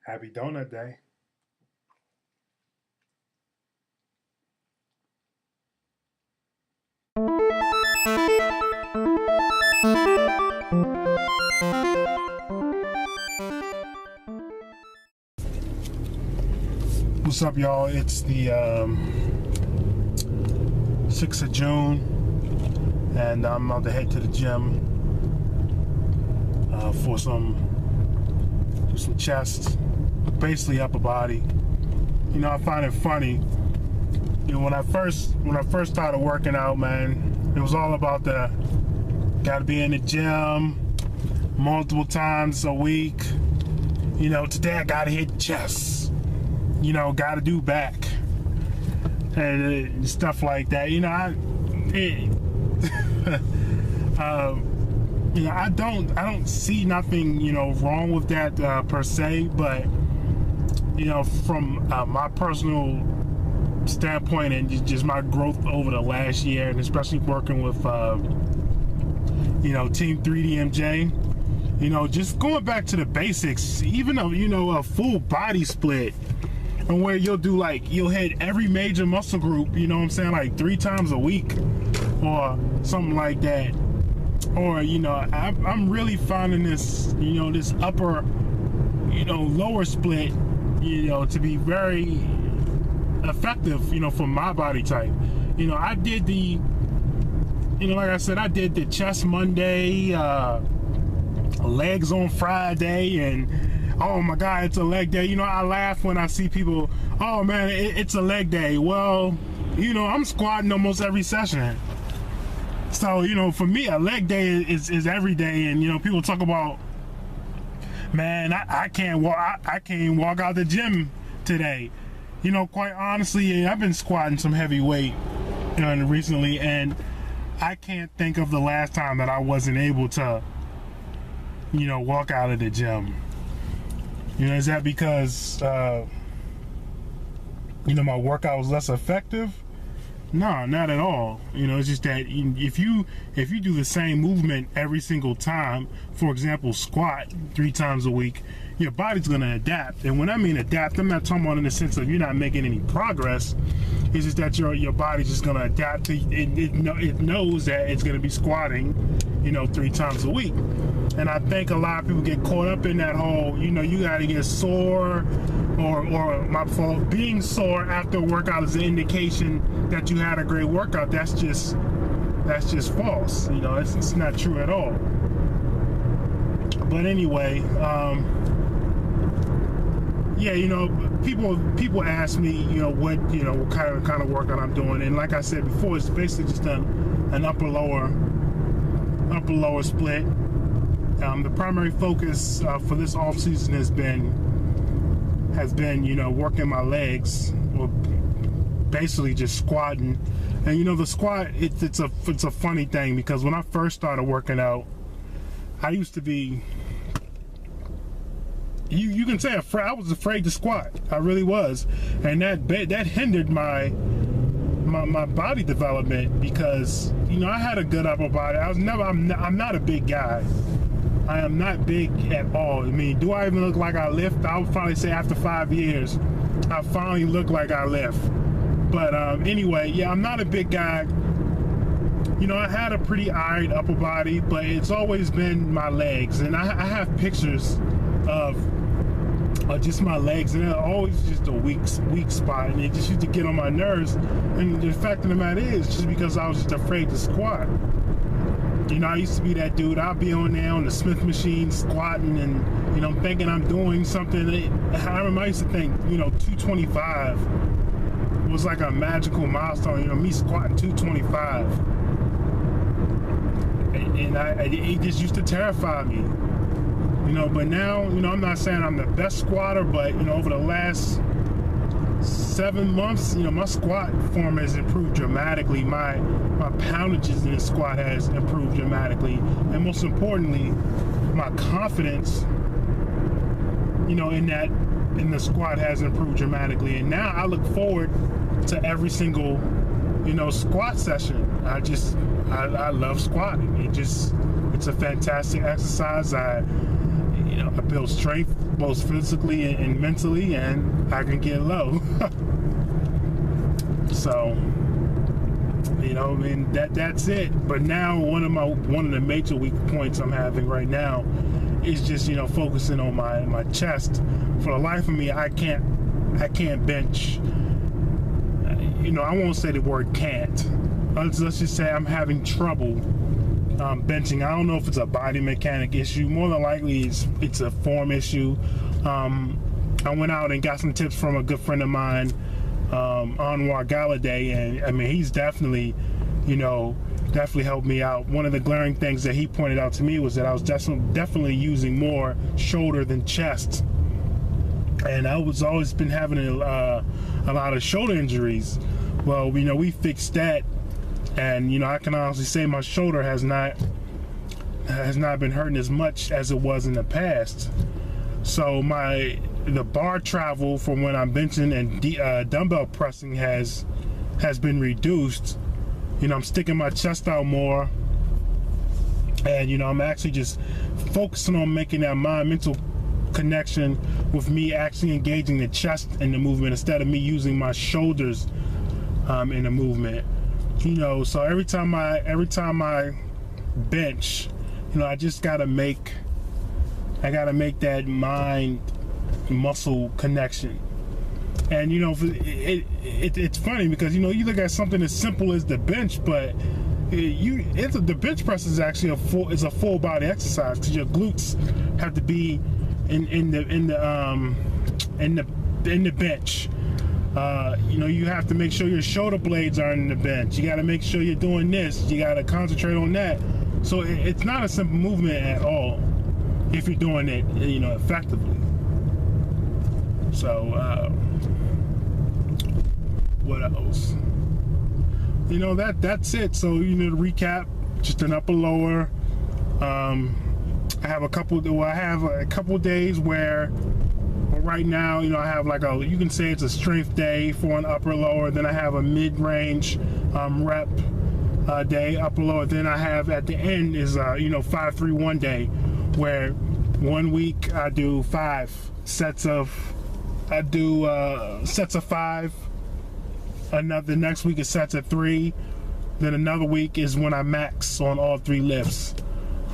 Happy Donut Day. What's up, y'all? It's the 6th of June, and I'm about to head to the gym for some chest, basically upper body. You know, I find it funny. You know, when I first started working out, man, it was all about the gotta be in the gym multiple times a week. You know, today I gotta hit chest. You know, gotta do back and stuff like that. You know, you know, I don't see nothing, you know, wrong with that per se, but you know, from my personal standpoint and just my growth over the last year, and especially working with you know, Team 3DMJ, you know, just going back to the basics, even though, you know, a full body split, and where you'll hit every major muscle group, you know what I'm saying, like 3 times a week or something like that. Or, you know, I'm really finding this, you know, this upper, you know, lower split, you know, to be very effective, you know, for my body type. You know, I did the, you know, like I said, I did the chest Monday, legs on Friday, and oh my God, it's a leg day. You know, I laugh when I see people, oh man, it's a leg day. Well, you know, I'm squatting almost every session. So, you know, for me, a leg day is every day. And, you know, people talk about, man, I can't walk out the gym today. You know, quite honestly, I've been squatting some heavy weight, you know, recently, and I can't think of the last time that I wasn't able to, you know, walk out of the gym. You know, is that because, you know, my workout was less effective? No, not at all. You know, it's just that if you do the same movement every single time, for example, squat 3 times a week, your body's gonna adapt. And when I mean adapt, I'm not talking about in the sense of you're not making any progress. It's just that your body's just gonna adapt to it knows that it's gonna be squatting, you know, 3 times a week. And I think a lot of people get caught up in that whole, you know, you gotta get sore, or my fault, being sore after a workout is an indication that you had a great workout. That's just false. You know, it's not true at all. But anyway, yeah, you know, people ask me, you know, what kind of workout I'm doing, and like I said before, it's basically just an upper lower split. The primary focus for this off season has been, you know, working my legs, or basically just squatting. And you know, the squat, it's a funny thing, because when I first started working out, I used to be, you can say afraid. I was afraid to squat. I really was, and that hindered my body development, because, you know, I had a good upper body. I'm not a big guy. I am not big at all. I mean, do I even look like I lift? I would probably say after 5 years, I finally look like I lift. But anyway, yeah, I'm not a big guy. You know, I had a pretty iron upper body, but it's always been my legs. And I have pictures of just my legs, and they're always just a weak spot, and it just used to get on my nerves. And the fact of the matter is, just because I was just afraid to squat. You know, I used to be that dude. I'll be on there on the Smith machine squatting, and, you know, thinking I'm doing something. I remember I used to think, you know, 225 was like a magical milestone. You know, me squatting 225, and it just used to terrify me. You know, but now, you know, I'm not saying I'm the best squatter, but, you know, over the last 7 months, you know, my squat form has improved dramatically. My poundages in the squat has improved dramatically, and most importantly, my confidence, you know, in the squat has improved dramatically. And now I look forward to every single, you know, squat session. I love squatting. It's a fantastic exercise. I build strength both physically and mentally, and I can get low. So, you know, I mean, that's it. But now one of the major weak points I'm having right now is just, you know, focusing on my chest. For the life of me, I can't bench. You know, I won't say the word can't. Let's just say I'm having trouble benching. I don't know if it's a body mechanic issue. More than likely, it's a form issue. I went out and got some tips from a good friend of mine, Anwar Galladay, and I mean, he's definitely, you know, definitely helped me out. One of the glaring things that he pointed out to me was that I was definitely using more shoulder than chest, and I was always been having a lot of shoulder injuries. Well, you know, we fixed that, and you know, I can honestly say my shoulder has not been hurting as much as it was in the past. So the bar travel from when I'm benching and dumbbell pressing has been reduced. You know, I'm sticking my chest out more, and you know, I'm actually just focusing on making that mind-mental connection with me actually engaging the chest in the movement instead of me using my shoulders in the movement. You know, so every time I bench, you know, I just gotta make that mind muscle connection. And you know, it's funny because, you know, you look at something as simple as the bench, but the bench press is actually a full body exercise, because your glutes have to be in the bench. You know, you have to make sure your shoulder blades are in the bench. You got to make sure you're doing this. You got to concentrate on that. So it's not a simple movement at all if you're doing it, you know, effectively. So what else? You know, that's it. So, you know, to recap, just an upper lower. I have a couple days where right now, you know, I have like you can say it's a strength day for an upper lower. Then I have a mid-range rep day, upper lower. Then I have at the end is you know, 5-3-1 day, where 1 week I do 5 sets of 5. The next week is sets of 3. Then another week is when I max on all 3 lifts.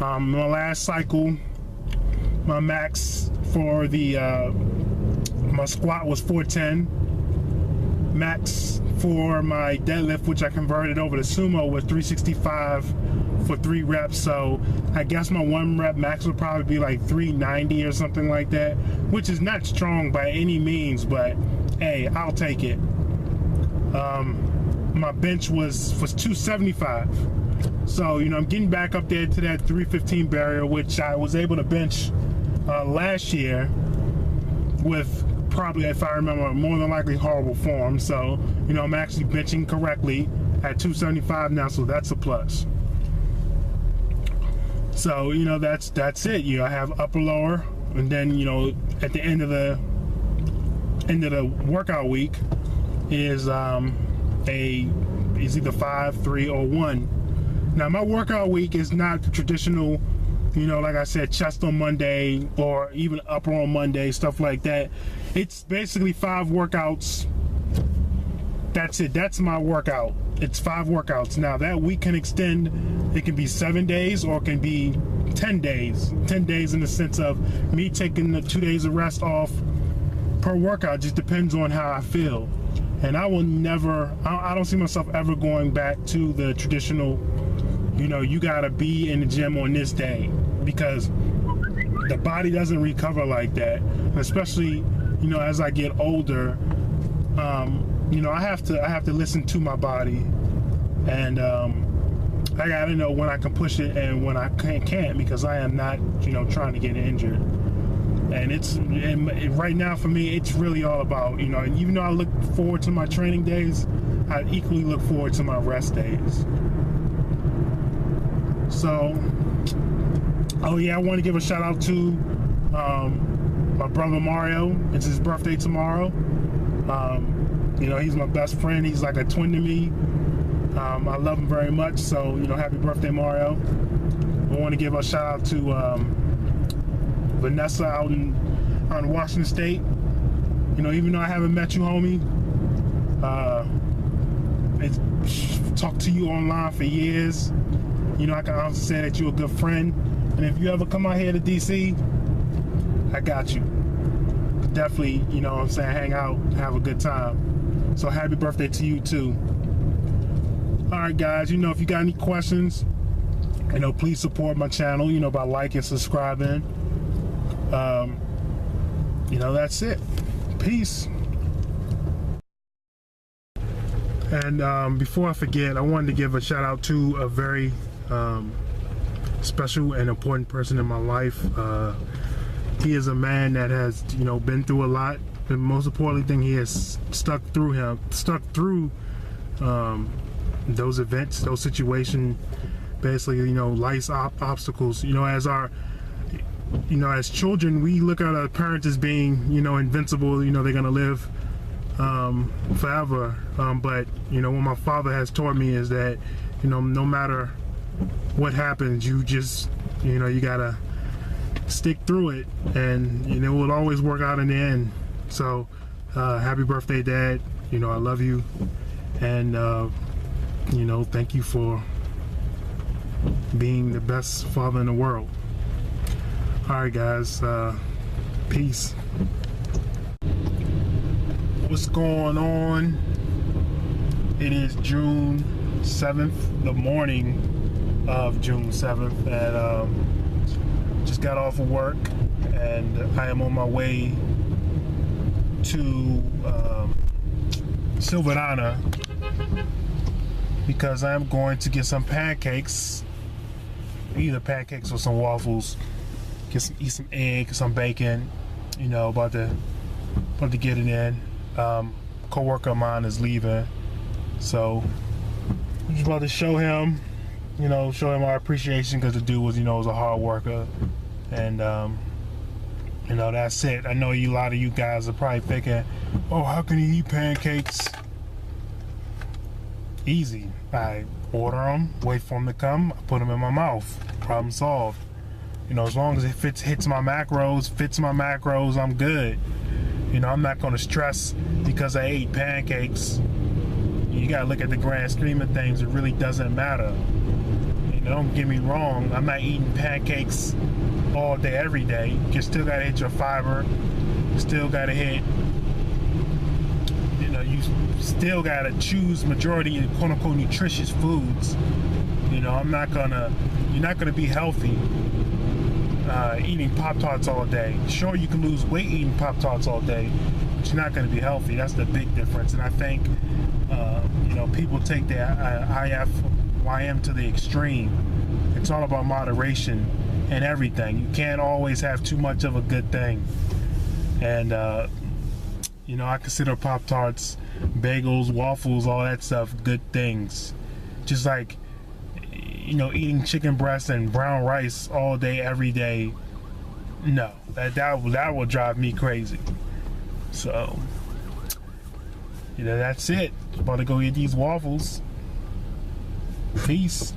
My last cycle, my max for my squat was 410. Max for my deadlift, which I converted over to sumo, was 365 for 3 reps. So I guess my 1 rep max would probably be like 390 or something like that, which is not strong by any means, but hey, I'll take it. My bench was 275. So, you know, I'm getting back up there to that 315 barrier, which I was able to bench last year with probably, if I remember, more than likely horrible form. So, you know, I'm actually benching correctly at 275 now, so that's a plus. So, you know, that's it. You know, I have upper lower, and then, you know, at the end of the workout week is either 5, 3, or 1. Now, my workout week is not the traditional, you know, like I said, chest on Monday or even upper on Monday, stuff like that. It's basically 5 workouts. That's it. That's my workout. It's 5 workouts. Now, that week can extend. It can be 7 days or it can be 10 days. 10 days in the sense of me taking the 2 days of rest off per workout. Just depends on how I feel. And I will never, I don't see myself ever going back to the traditional, you know, you gotta be in the gym on this day, because the body doesn't recover like that. And especially, you know, as I get older, you know, I have to listen to my body, and I gotta know when I can push it and when I can't, because I am not, you know, trying to get injured. And right now for me, it's really all about, you know, and even though I look forward to my training days, I equally look forward to my rest days. So, oh yeah, I want to give a shout out to my brother Mario. It's his birthday tomorrow. You know, he's my best friend. He's like a twin to me. I love him very much. So, you know, happy birthday, Mario. I want to give a shout out to Vanessa out in out in Washington State. You know, even though I haven't met you, homie, it's talked to you online for years. You know, I can honestly say that you're a good friend. And if you ever come out here to DC, I got you. Definitely, you know what I'm saying, hang out, have a good time. So happy birthday to you too. Alright guys, you know, if you got any questions, you know, please support my channel, you know, by liking, subscribing. You know, that's it. Peace. And before I forget, I wanted to give a shout out to a very special and important person in my life. He is a man that has, you know, been through a lot. The most important thing, he has stuck through those events, those situations, basically, you know, life's obstacles. You know, as children, we look at our parents as being, you know, invincible. You know, they're gonna live forever. But you know, what my father has taught me is that, you know, no matter what happens, you just, you know, you gotta stick through it, and you know, it will always work out in the end. So happy birthday, Dad. You know, I love you, and you know, thank you for being the best father in the world. Alright guys, peace. What's going on? It is June 7th, the morning of June 7th, and just got off of work, and I am on my way to Silverana because I'm going to get some pancakes, either pancakes or some waffles, eat some egg, some bacon. You know, about to get it in. Co-worker of mine is leaving, so I'm just about to show him, you know, show him our appreciation, because the dude was, you know, was a hard worker. And you know, that's it. I know a lot of you guys are probably thinking, oh, how can you eat pancakes? Easy. I order them, wait for them to come, I put them in my mouth. Problem solved. You know, as long as it hits my macros, I'm good. You know, I'm not going to stress because I ate pancakes. You got to look at the grand scheme of things. It really doesn't matter. You know, don't get me wrong. I'm not eating pancakes all day, every day. You still got to hit your fiber. You still got to hit, you know, you still got to choose majority of quote-unquote nutritious foods. You know, you're not going to be healthy eating Pop-Tarts all day. Sure, you can lose weight eating Pop-Tarts all day, but you're not going to be healthy. That's the big difference. And I think, you know, people take the IIFYM to the extreme. It's all about moderation and everything. You can't always have too much of a good thing. And, you know, I consider Pop-Tarts, bagels, waffles, all that stuff, good things. Just like, you know, eating chicken breast and brown rice all day, every day, no, that will drive me crazy. So, you know, that's it. About to go eat these waffles. Peace.